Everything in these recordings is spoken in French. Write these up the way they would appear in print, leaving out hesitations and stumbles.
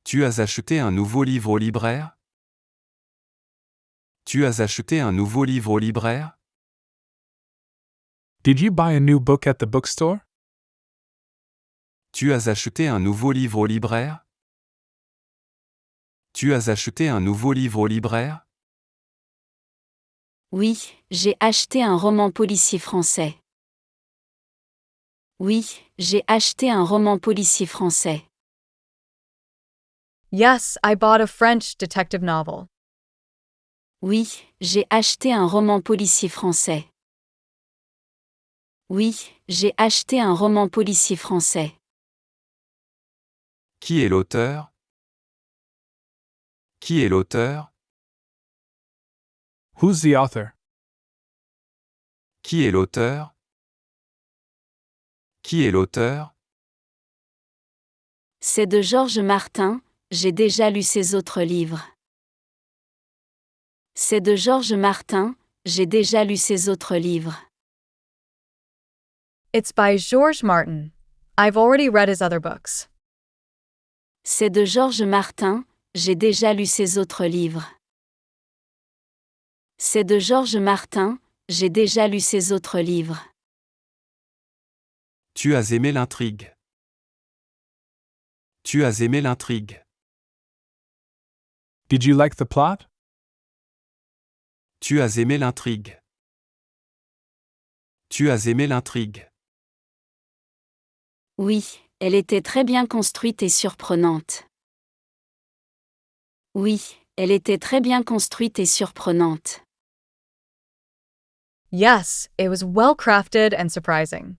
Tu as acheté un nouveau livre au libraire? Tu as acheté un nouveau livre au libraire? Did you buy a new book at the bookstore? Tu as acheté un nouveau livre au libraire? Tu as acheté un nouveau livre au libraire? Oui, j'ai acheté un roman policier français. Oui, j'ai acheté un roman policier français. Yes, I bought a French detective novel. Oui, j'ai acheté un roman policier français. Oui, j'ai acheté un roman policier français. Qui est l'auteur? Qui est l'auteur? Who's the author? Qui est l'auteur? Qui est l'auteur? C'est de Georges Martin, j'ai déjà lu ses autres livres. C'est de Georges Martin, j'ai déjà lu ses autres livres. It's by George Martin. I've already read his other books. C'est de Georges Martin, j'ai déjà lu ses autres livres. C'est de Georges Martin, j'ai déjà lu ses autres livres. Tu as aimé l'intrigue. Tu as aimé l'intrigue. Did you like the plot? Tu as aimé l'intrigue. Tu as aimé l'intrigue. Oui, elle était très bien construite et surprenante. Oui, elle était très bien construite et surprenante. Yes, it was well crafted and surprising.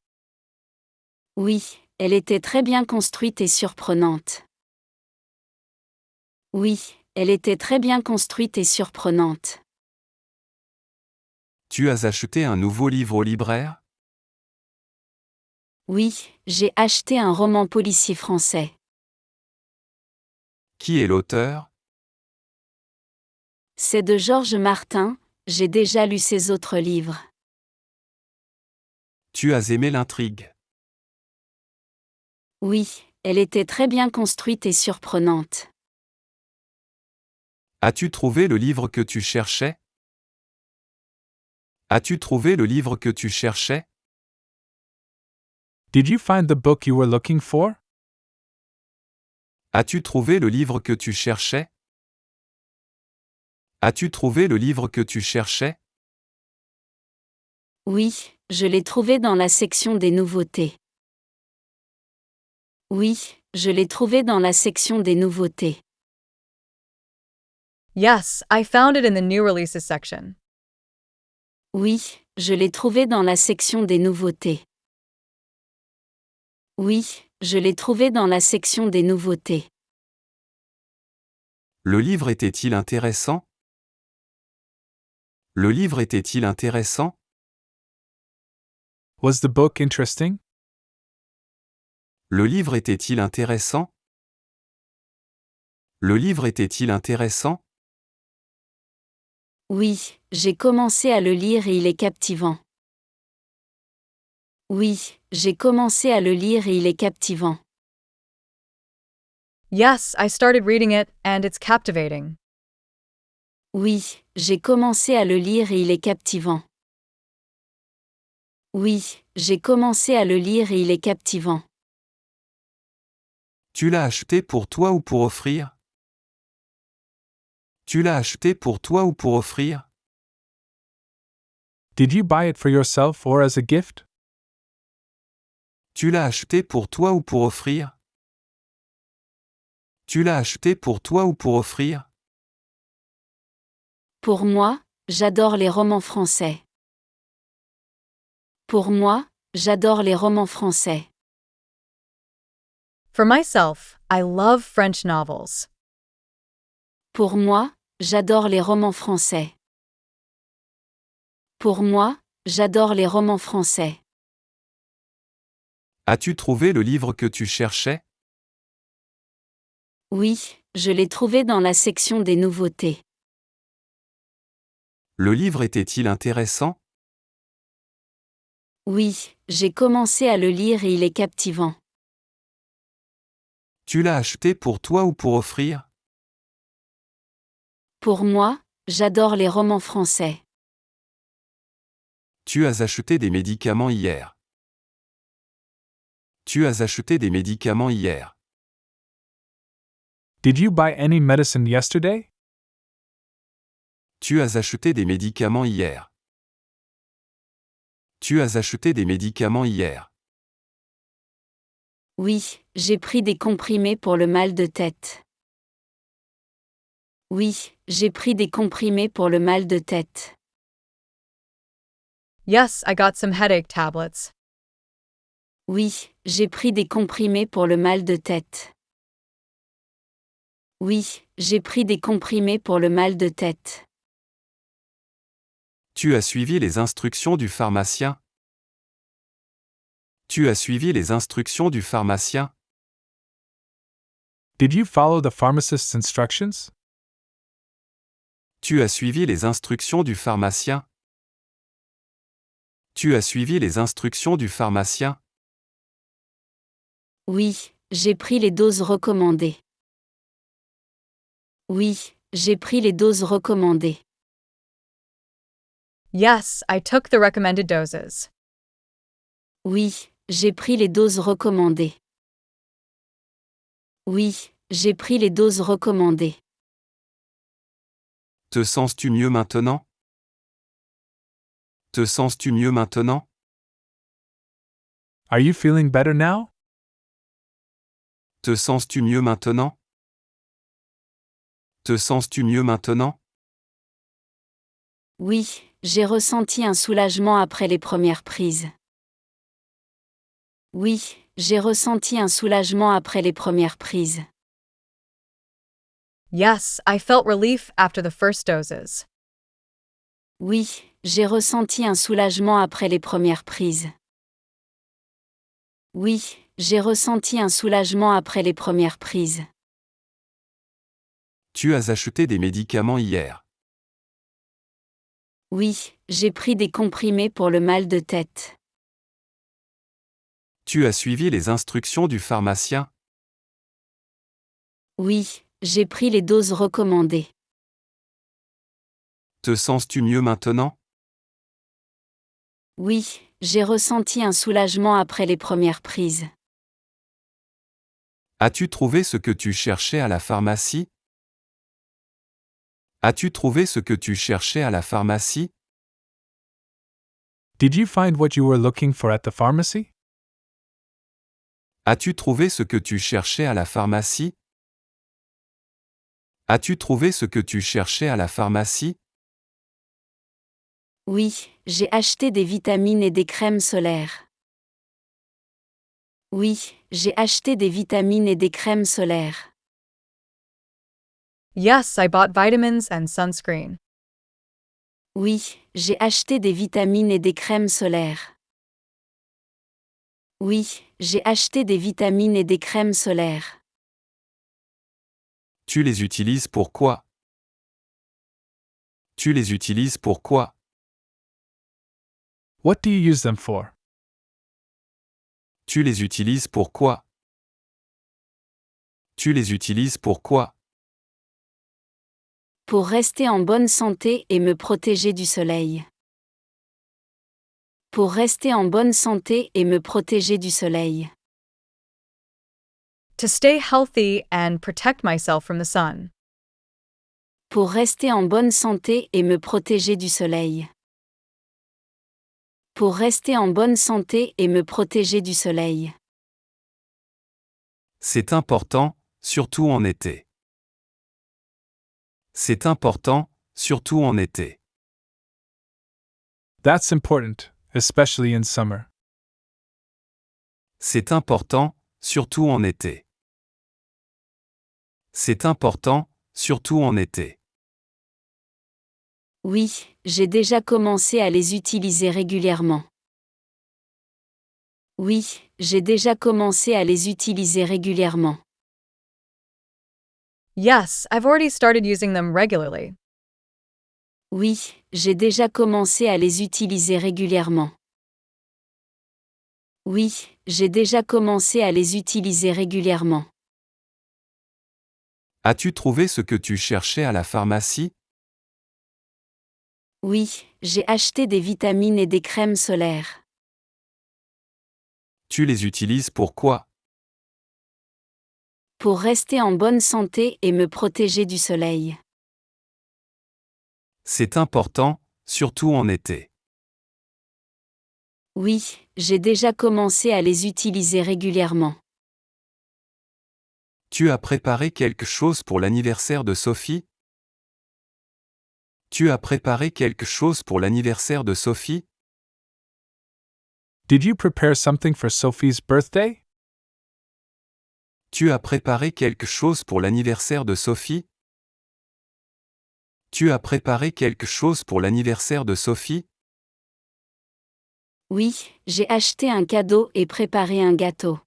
Oui, elle était très bien construite et surprenante. Oui, elle était très bien construite et surprenante. Tu as acheté un nouveau livre au libraire? Oui, j'ai acheté un roman policier français. Qui est l'auteur? C'est de Georges Martin, j'ai déjà lu ses autres livres. Tu as aimé l'intrigue. Oui, elle était très bien construite et surprenante. As-tu trouvé le livre que tu cherchais? As-tu trouvé le livre que tu cherchais? Did you find the book you were looking for? As-tu trouvé le livre que tu cherchais? As-tu trouvé le livre que tu cherchais? Oui, je l'ai trouvé dans la section des nouveautés. Oui, je l'ai trouvé dans la section des nouveautés. Yes, I found it in the new releases section. Oui, je l'ai trouvé dans la section des nouveautés. Oui, je l'ai trouvé dans la section des nouveautés. Le livre était-il intéressant? Le livre était-il intéressant? Was the book interesting? Le livre était-il intéressant? Le livre était-il intéressant? Oui, j'ai commencé à le lire et il est captivant. Oui, j'ai commencé à le lire et il est captivant. Yes, I started reading it, and it's captivating. Oui, j'ai commencé à le lire et il est captivant. Oui, j'ai commencé à le lire et il est captivant. Tu l'as acheté pour toi ou pour offrir? Tu l'as acheté pour toi ou pour offrir? Did you buy it for yourself or as a gift? Tu l'as acheté pour toi ou pour offrir? Tu l'as acheté pour toi ou pour offrir? Pour moi, j'adore les romans français. Pour moi, j'adore les romans français. For myself, I love French novels. Pour moi, j'adore les romans français. Pour moi, j'adore les romans français. As-tu trouvé le livre que tu cherchais? Oui, je l'ai trouvé dans la section des nouveautés. Le livre était-il intéressant? Oui, j'ai commencé à le lire et il est captivant. Tu l'as acheté pour toi ou pour offrir? Pour moi, j'adore les romans français. Tu as acheté des médicaments hier. Tu as acheté des médicaments hier. Did you buy any medicine yesterday? Tu as acheté des médicaments hier. Tu as acheté des médicaments hier. Oui, j'ai pris des comprimés pour le mal de tête. Oui, j'ai pris des comprimés pour le mal de tête. Yes, I got some headache tablets. Oui, j'ai pris des comprimés pour le mal de tête. Oui, j'ai pris des comprimés pour le mal de tête. Tu as suivi les instructions du pharmacien? Tu as suivi les instructions du pharmacien? Did you follow the pharmacist's instructions? Tu as suivi les instructions du pharmacien? Tu as suivi les instructions du pharmacien? Oui, j'ai pris les doses recommandées. Oui, j'ai pris les doses recommandées. Yes, I took the recommended doses. Oui, j'ai pris les doses recommandées. Oui, j'ai pris les doses recommandées. Te sens-tu mieux maintenant? Te sens-tu mieux maintenant? Are you feeling better now? Te sens-tu mieux maintenant? Te sens-tu mieux maintenant? Oui, j'ai ressenti un soulagement après les premières prises. Oui, j'ai ressenti un soulagement après les premières prises. Yes, I felt relief after the first doses. Oui, j'ai ressenti un soulagement après les premières prises. Oui, j'ai ressenti un soulagement après les premières prises. Tu as acheté des médicaments hier. Oui, j'ai pris des comprimés pour le mal de tête. Tu as suivi les instructions du pharmacien? Oui, j'ai pris les doses recommandées. Te sens-tu mieux maintenant? Oui, j'ai ressenti un soulagement après les premières prises. As-tu trouvé ce que tu cherchais à la pharmacie? As-tu trouvé ce que tu cherchais à la pharmacie? Did you find what you were looking for at the pharmacy? As-tu trouvé ce que tu cherchais à la pharmacie? As-tu trouvé ce que tu cherchais à la pharmacie? Oui, j'ai acheté des vitamines et des crèmes solaires. Oui, j'ai acheté des vitamines et des crèmes solaires. Yes, I bought vitamins and sunscreen. Oui, j'ai acheté des vitamines et des crèmes solaires. Oui, j'ai acheté des vitamines et des crèmes solaires. Tu les utilises pour quoi? Tu les utilises pour quoi? What do you use them for? Tu les utilises pour quoi? Tu les utilises pour quoi? Pour rester en bonne santé et me protéger du soleil. Pour rester en bonne santé et me protéger du soleil. To stay healthy and protect myself from the sun. Pour rester en bonne santé et me protéger du soleil. Pour rester en bonne santé et me protéger du soleil. C'est important, surtout en été. C'est important, surtout en été. That's important, especially in summer. C'est important, surtout en été. C'est important, surtout en été. Oui, j'ai déjà commencé à les utiliser régulièrement. Oui, j'ai déjà commencé à les utiliser régulièrement. Yes, I've already started using them regularly. Oui, j'ai déjà commencé à les utiliser régulièrement. Oui, j'ai déjà commencé à les utiliser régulièrement. As-tu trouvé ce que tu cherchais à la pharmacie? Oui, j'ai acheté des vitamines et des crèmes solaires. Tu les utilises pour quoi? Pour rester en bonne santé et me protéger du soleil. C'est important, surtout en été. Oui, j'ai déjà commencé à les utiliser régulièrement. Tu as préparé quelque chose pour l'anniversaire de Sophie? Tu as préparé quelque chose pour l'anniversaire de Sophie? Did you prepare something for Sophie's birthday? Tu as préparé quelque chose pour l'anniversaire de Sophie? Tu as préparé quelque chose pour l'anniversaire de Sophie? Oui, j'ai acheté un cadeau et préparé un gâteau.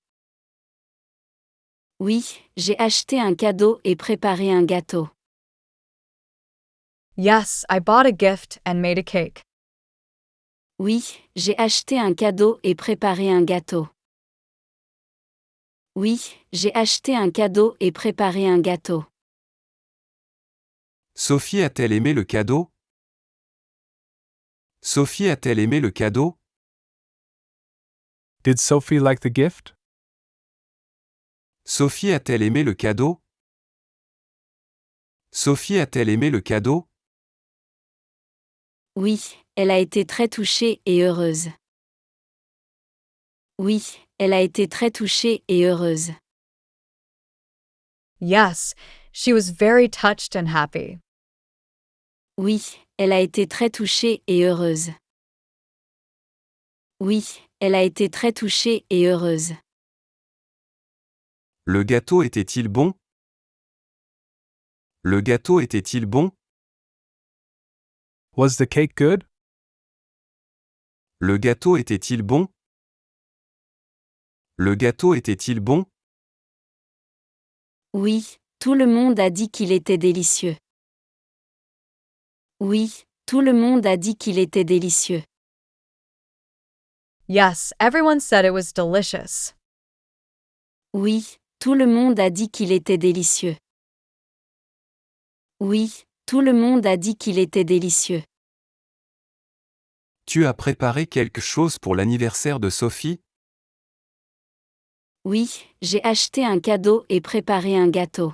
Oui, j'ai acheté un cadeau et préparé un gâteau. Yes, I bought a gift and made a cake. Oui, j'ai acheté un cadeau et préparé un gâteau. Oui, j'ai acheté un cadeau et préparé un gâteau. Sophie a-t-elle aimé le cadeau? Sophie a-t-elle aimé le cadeau? Did Sophie like the gift? Sophie a-t-elle aimé le cadeau? Sophie a-t-elle aimé le cadeau? Oui, elle a été très touchée et heureuse. Oui, elle a été très touchée et heureuse. Yes, she was very touched and happy. Oui, elle a été très touchée et heureuse. Oui, elle a été très touchée et heureuse. Le gâteau était-il bon? Le gâteau était-il bon? Was the cake good? Le gâteau était-il bon? Le gâteau était-il bon? Oui, tout le monde a dit qu'il était délicieux. Oui, tout le monde a dit qu'il était délicieux. Yes, everyone said it was delicious. Oui, tout le monde a dit qu'il était délicieux. Oui, tout le monde a dit qu'il était délicieux. Tu as préparé quelque chose pour l'anniversaire de Sophie? Oui, j'ai acheté un cadeau et préparé un gâteau.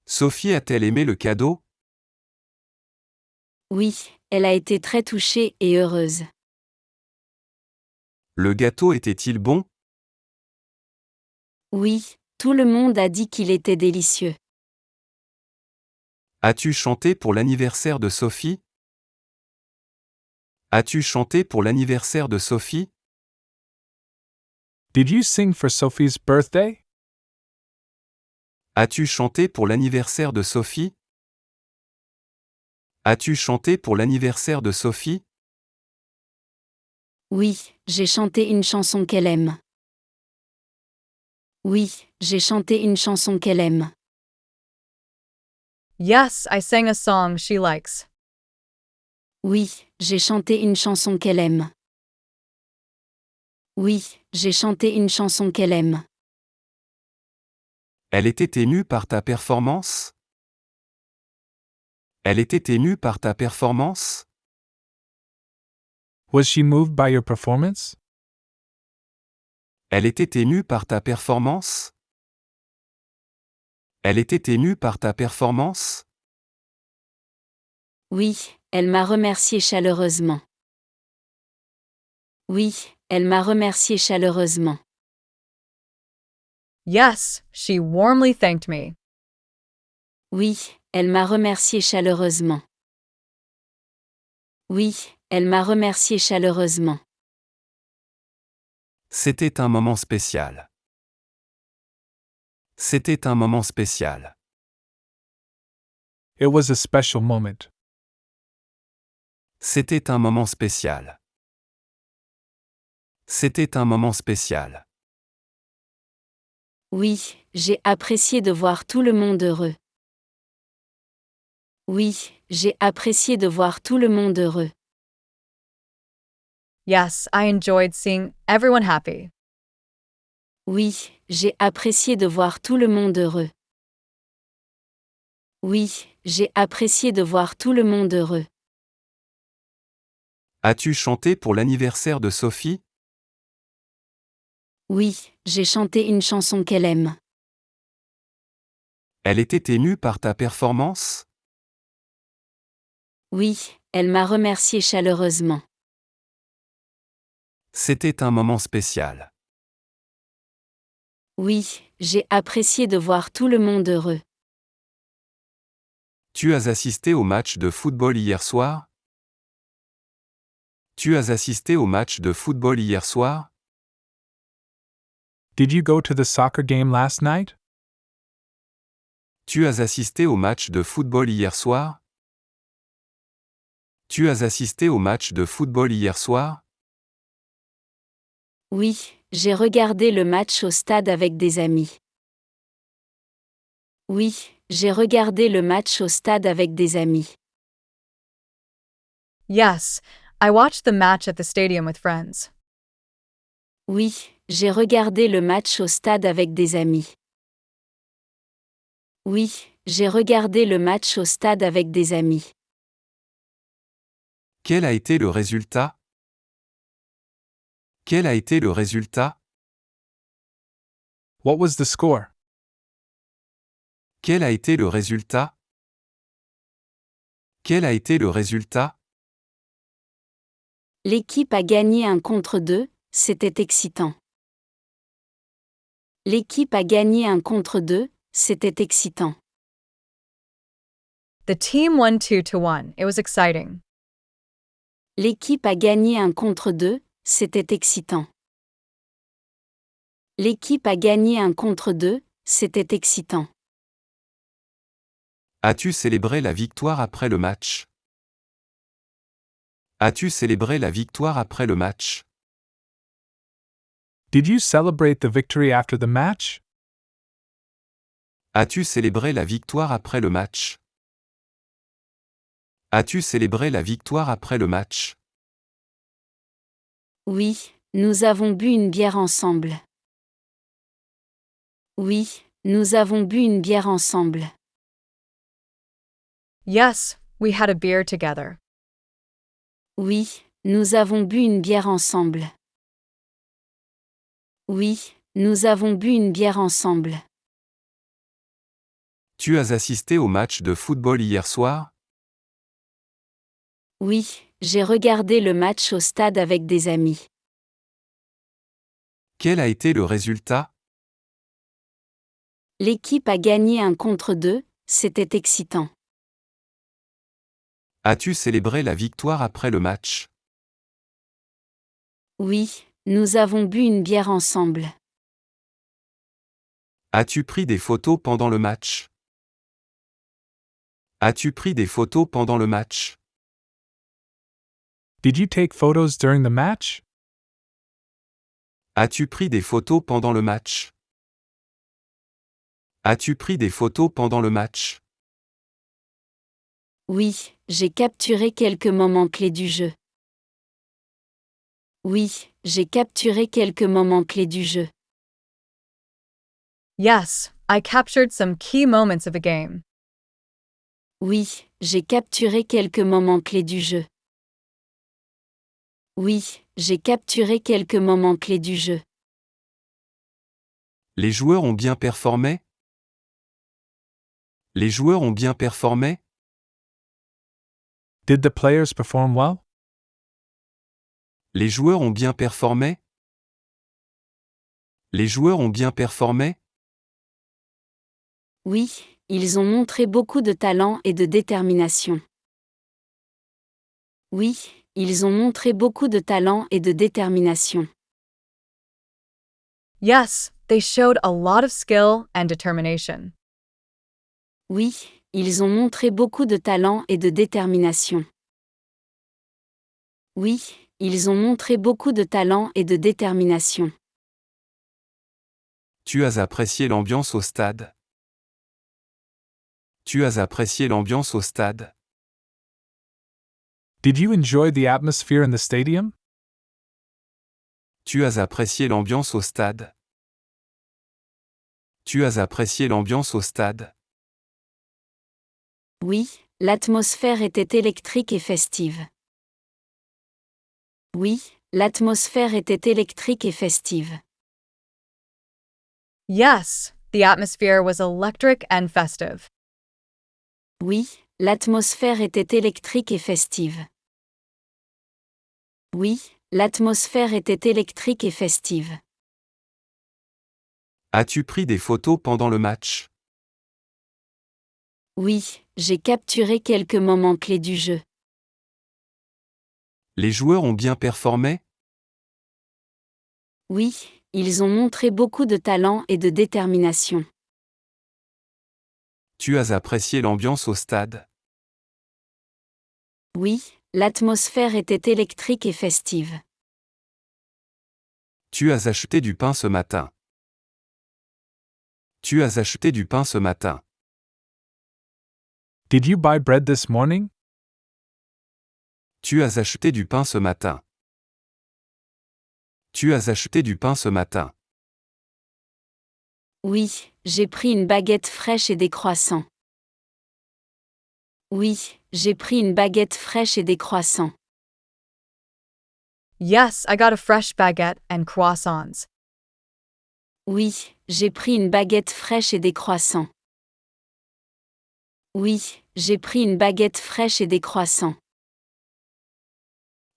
Sophie a-t-elle aimé le cadeau? Oui, elle a été très touchée et heureuse. Le gâteau était-il bon? Oui, tout le monde a dit qu'il était délicieux. As-tu chanté pour l'anniversaire de Sophie? As-tu chanté pour l'anniversaire de Sophie? Did you sing for Sophie's birthday? As-tu chanté pour l'anniversaire de Sophie? As-tu chanté pour l'anniversaire de Sophie? Oui, j'ai chanté une chanson qu'elle aime. Oui, j'ai chanté une chanson qu'elle aime. Yes, I sang a song she likes. Oui, j'ai chanté une chanson qu'elle aime. Oui, j'ai chanté une chanson qu'elle aime. Elle était émue par ta performance? Elle était émue par ta performance? Was she moved by your performance? Elle était émue par ta performance? Elle était émue par ta performance? Oui, elle m'a remercié chaleureusement. Oui, elle m'a remercié chaleureusement. Yes, she warmly thanked me. Oui, elle m'a remercié chaleureusement. Oui, elle m'a remercié chaleureusement. C'était un moment spécial. C'était un moment spécial. It was a special moment. C'était un moment spécial. C'était un moment spécial. Oui, j'ai apprécié de voir tout le monde heureux. Oui, j'ai apprécié de voir tout le monde heureux. Yes, I enjoyed seeing everyone happy. Oui, j'ai apprécié de voir tout le monde heureux. Oui, j'ai apprécié de voir tout le monde heureux. As-tu chanté pour l'anniversaire de Sophie? Oui, j'ai chanté une chanson qu'elle aime. Elle était émue par ta performance? Oui, elle m'a remercié chaleureusement. C'était un moment spécial. Oui, j'ai apprécié de voir tout le monde heureux. Tu as assisté au match de football hier soir? Tu as assisté au match de football hier soir? Did you go to the soccer game last night? Tu as assisté au match de football hier soir? Tu as assisté au match de football hier soir? Oui, j'ai regardé le match au stade avec des amis. Oui, j'ai regardé le match au stade avec des amis. Yes, I watched the match at the stadium with friends. Oui, j'ai regardé le match au stade avec des amis. Oui, j'ai regardé le match au stade avec des amis. Quel a été le résultat? Quel a été le résultat? What was the score? Quel a été le résultat? Quel a été le résultat? L'équipe a gagné 1 contre 2, c'était excitant. L'équipe a gagné 1 contre 2, c'était excitant. The team won 2-1. It was exciting. L'équipe a gagné 1 contre 2, c'était excitant. L'équipe a gagné 1 contre 2, c'était excitant. As-tu célébré la victoire après le match? As-tu célébré la victoire après le match? Did you celebrate the victory after the match? As-tu célébré la victoire après le match? As-tu célébré la victoire après le match? Oui, nous avons bu une bière ensemble. Oui, nous avons bu une bière ensemble. Yes, we had a beer together. Oui, nous avons bu une bière ensemble. Oui, nous avons bu une bière ensemble. Tu as assisté au match de football hier soir? Oui, j'ai regardé le match au stade avec des amis. Quel a été le résultat? L'équipe a gagné 1 contre 2, c'était excitant. As-tu célébré la victoire après le match? Oui, nous avons bu une bière ensemble. As-tu pris des photos pendant le match? As-tu pris des photos pendant le match? Did you take photos during the match? As-tu pris des photos pendant le match? As-tu pris des photos pendant le match? Oui, j'ai capturé quelques moments clés du jeu. Oui, j'ai capturé quelques moments clés du jeu. Yes, I captured some key moments of the game. Oui, j'ai capturé quelques moments clés du jeu. Oui, j'ai capturé quelques moments clés du jeu. Les joueurs ont bien performé? Les joueurs ont bien performé? Did the players perform well? Les joueurs ont bien performé? Les joueurs ont bien performé? Oui, ils ont montré beaucoup de talent et de détermination. Oui, ils ont montré beaucoup de talent et de détermination. Yes, they showed a lot of skill and determination. Oui, ils ont montré beaucoup de talent et de détermination. Oui, ils ont montré beaucoup de talent et de détermination. Tu as apprécié l'ambiance au stade? Tu as apprécié l'ambiance au stade? Did you enjoy the atmosphere in the stadium? Tu as apprécié l'ambiance au stade? Tu as apprécié l'ambiance au stade? Oui, l'atmosphère était électrique et festive. Oui, l'atmosphère était électrique et festive. Yes, the atmosphere was electric and festive. Oui, l'atmosphère était électrique et festive. Oui, l'atmosphère était électrique et festive. As-tu pris des photos pendant le match? Oui, j'ai capturé quelques moments clés du jeu. Les joueurs ont bien performé? Oui, ils ont montré beaucoup de talent et de détermination. Tu as apprécié l'ambiance au stade? Oui, l'atmosphère était électrique et festive. Tu as acheté du pain ce matin. Tu as acheté du pain ce matin. Did you buy bread this morning? Tu as acheté du pain ce matin. Tu as acheté du pain ce matin. Oui, j'ai pris une baguette fraîche et des croissants. Oui, j'ai pris une baguette fraîche et des croissants. Yes, I got a fresh baguette and croissants. Oui, j'ai pris une baguette fraîche et des croissants. Oui, j'ai pris une baguette fraîche et des croissants.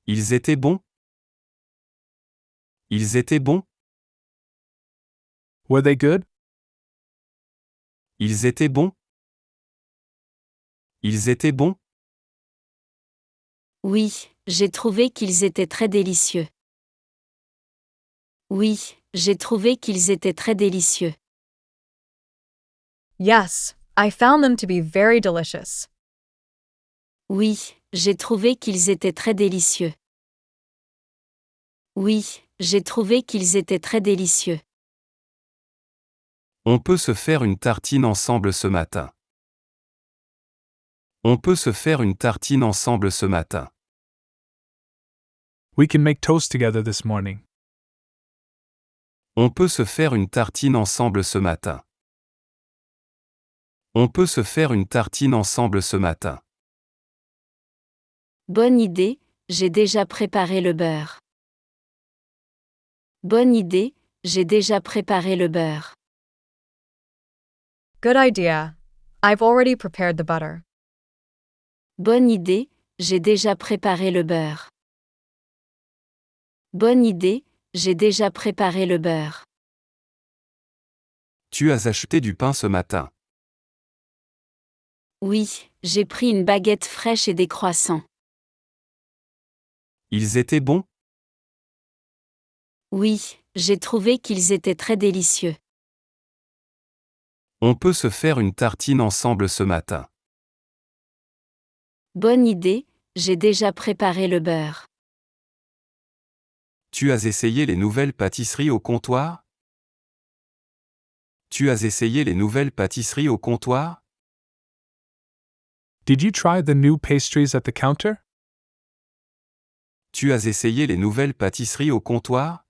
Ils étaient bons? Ils étaient bons? Were they good? Ils étaient bons? Ils étaient bons? Oui, j'ai trouvé qu'ils étaient très délicieux. Oui, j'ai trouvé qu'ils étaient très délicieux. Yes, I found them to be very delicious. Oui, j'ai trouvé qu'ils étaient très délicieux. Oui, j'ai trouvé qu'ils étaient très délicieux. On peut se faire une tartine ensemble ce matin. On peut se faire une tartine ensemble ce matin. We can make toast together this morning. On peut se faire une tartine ensemble ce matin. On peut se faire une tartine ensemble ce matin. Bonne idée, j'ai déjà préparé le beurre. Bonne idée, j'ai déjà préparé le beurre. Good idea. I've already prepared the butter. Bonne idée, j'ai déjà préparé le beurre. Bonne idée, j'ai déjà préparé le beurre. Tu as acheté du pain ce matin. Oui, j'ai pris une baguette fraîche et des croissants. Ils étaient bons? Oui, j'ai trouvé qu'ils étaient très délicieux. On peut se faire une tartine ensemble ce matin. Bonne idée, j'ai déjà préparé le beurre. Tu as essayé les nouvelles pâtisseries au comptoir? Tu as essayé les nouvelles pâtisseries au comptoir? Did you try the new pastries at the counter? Tu as essayé les nouvelles pâtisseries au comptoir?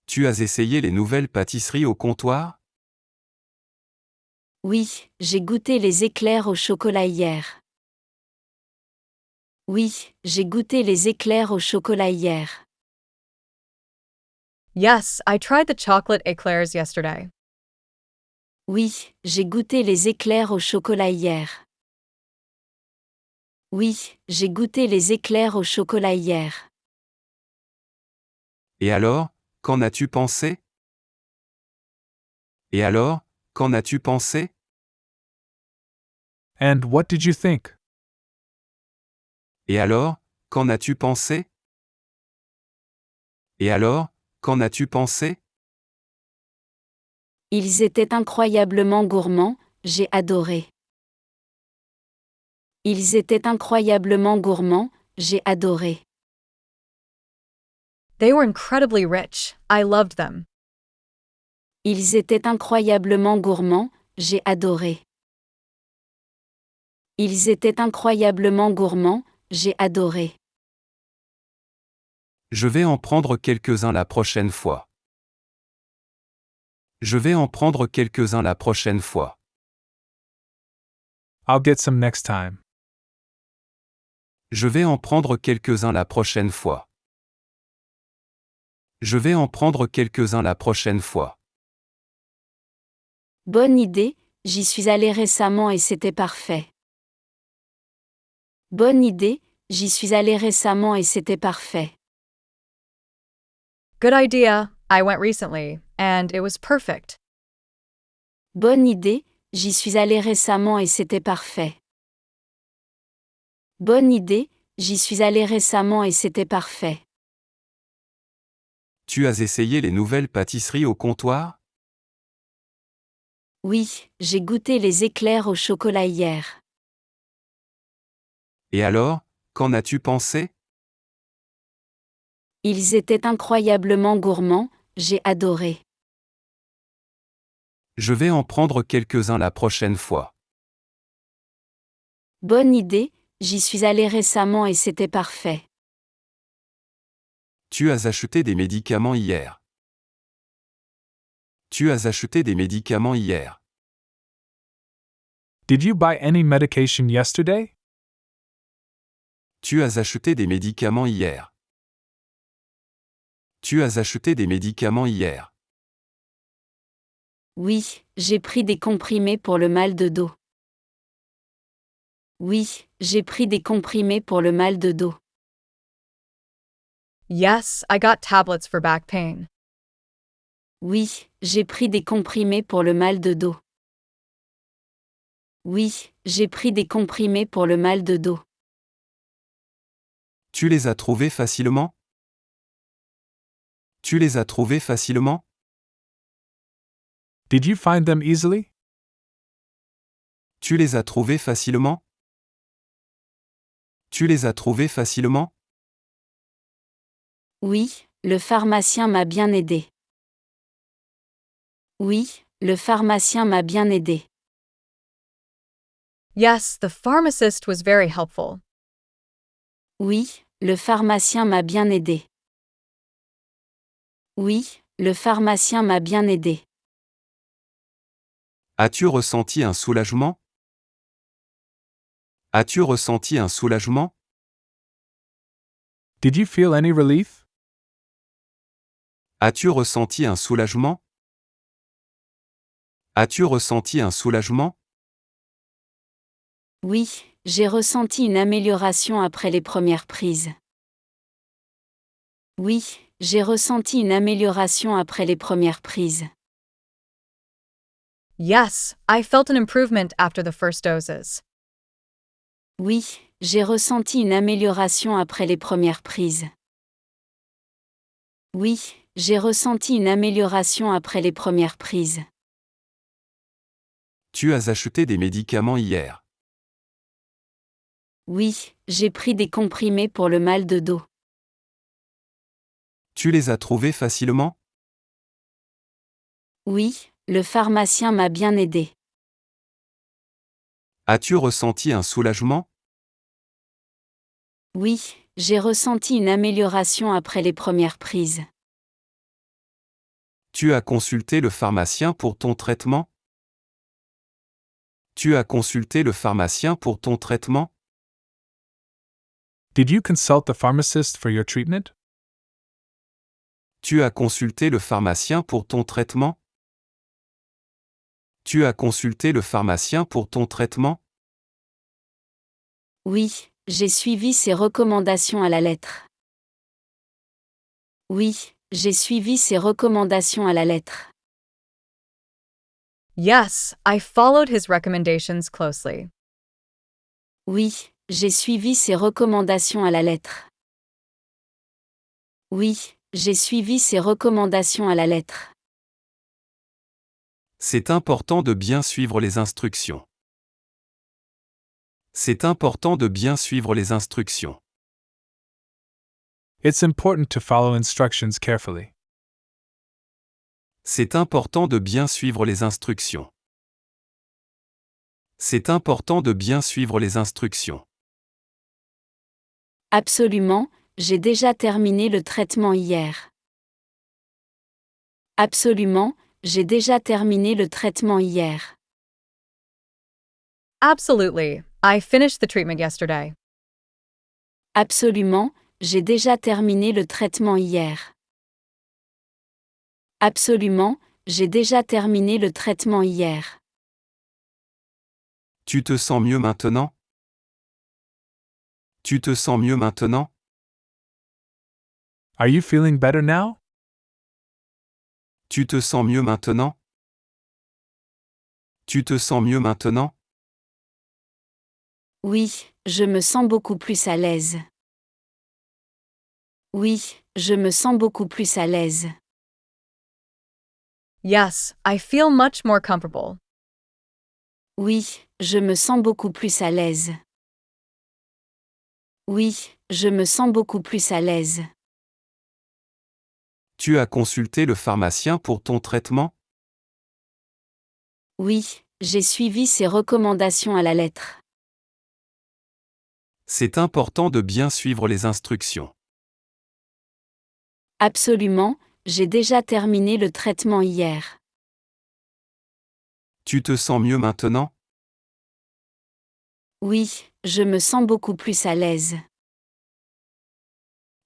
Tu as essayé les nouvelles pâtisseries au comptoir? Oui, j'ai goûté les éclairs au chocolat hier. Oui, j'ai goûté les éclairs au chocolat hier. Yes, I tried the chocolate eclairs yesterday. Oui, j'ai goûté les éclairs au chocolat hier. Oui, j'ai goûté les éclairs au chocolat hier. Et alors, qu'en as-tu pensé? Et alors, qu'en as-tu pensé? And what did you think? Et alors, qu'en as-tu pensé? Et alors, qu'en as-tu pensé? Ils étaient incroyablement gourmands, j'ai adoré. Ils étaient incroyablement gourmands, j'ai adoré. They were incredibly rich. I loved them. Ils étaient incroyablement gourmands, j'ai adoré. Ils étaient incroyablement gourmands, j'ai adoré. Je vais en prendre quelques-uns la prochaine fois. Je vais en prendre quelques-uns la prochaine fois. I'll get some next time. Je vais en prendre quelques-uns la prochaine fois. Je vais en prendre quelques-uns la prochaine fois. Bonne idée, j'y suis allé récemment et c'était parfait. Bonne idée, j'y suis allé récemment et c'était parfait. Good idea. I went recently, and it was perfect. Bonne idée, j'y suis allé récemment et c'était parfait. Bonne idée, j'y suis allé récemment et c'était parfait. Tu as essayé les nouvelles pâtisseries au comptoir? Oui, j'ai goûté les éclairs au chocolat hier. Et alors, qu'en as-tu pensé? Ils étaient incroyablement gourmands, j'ai adoré. Je vais en prendre quelques-uns la prochaine fois. Bonne idée, j'y suis allé récemment et c'était parfait. Tu as acheté des médicaments hier. Tu as acheté des médicaments hier. Did you buy any medication yesterday? Tu as acheté des médicaments hier. Tu as acheté des médicaments hier. Oui, j'ai pris des comprimés pour le mal de dos. Oui, j'ai pris des comprimés pour le mal de dos. Yes, I got tablets for back pain. Oui, j'ai pris des comprimés pour le mal de dos. Oui, j'ai pris des comprimés pour le mal de dos. Tu les as trouvés facilement? Tu les as trouvés facilement? Did you find them easily? Tu les as trouvés facilement? Tu les as trouvés facilement? Oui, le pharmacien m'a bien aidé. Oui, le pharmacien m'a bien aidé. Yes, the pharmacist was very helpful. Oui, le pharmacien m'a bien aidé. Oui, le pharmacien m'a bien aidé. As-tu ressenti un soulagement? As-tu ressenti un soulagement? Did you feel any relief? As-tu ressenti un soulagement? As-tu ressenti un soulagement? Oui, j'ai ressenti une amélioration après les premières prises. Oui, j'ai ressenti une amélioration après les premières prises. Yes, I felt an improvement after the first doses. Oui, j'ai ressenti une amélioration après les premières prises. Oui, j'ai ressenti une amélioration après les premières prises. Tu as acheté des médicaments hier. Oui, j'ai pris des comprimés pour le mal de dos. Tu les as trouvés facilement? Oui, le pharmacien m'a bien aidé. As-tu ressenti un soulagement? Oui, j'ai ressenti une amélioration après les premières prises. Tu as consulté le pharmacien pour ton traitement? Tu as consulté le pharmacien pour ton traitement? Did you consult the pharmacist for your treatment? Tu as consulté le pharmacien pour ton traitement? Tu as consulté le pharmacien pour ton traitement? Oui, j'ai suivi ses recommandations à la lettre. Oui, j'ai suivi ses recommandations à la lettre. Yes, I followed his recommendations closely. Oui, j'ai suivi ses recommandations à la lettre. Oui, j'ai suivi ses recommandations à la lettre. C'est important de bien suivre les instructions. C'est important de bien suivre les instructions. It's important to follow instructions carefully. C'est important de bien suivre les instructions. C'est important de bien suivre les instructions. Absolument, j'ai déjà terminé le traitement hier. Absolument, j'ai déjà terminé le traitement hier. Absolutely. I finished the treatment yesterday. Absolument, j'ai déjà terminé le traitement hier. Absolument, j'ai déjà terminé le traitement hier. Tu te sens mieux maintenant? Tu te sens mieux maintenant? Are you feeling better now? Tu te sens mieux maintenant? Tu te sens mieux maintenant? Oui, je me sens beaucoup plus à l'aise. Oui, je me sens beaucoup plus à l'aise. Yes, I feel much more comfortable. Oui, je me sens beaucoup plus à l'aise. Oui, je me sens beaucoup plus à l'aise. Tu as consulté le pharmacien pour ton traitement? Oui, j'ai suivi ses recommandations à la lettre. C'est important de bien suivre les instructions. Absolument, j'ai déjà terminé le traitement hier. Tu te sens mieux maintenant? Oui, je me sens beaucoup plus à l'aise.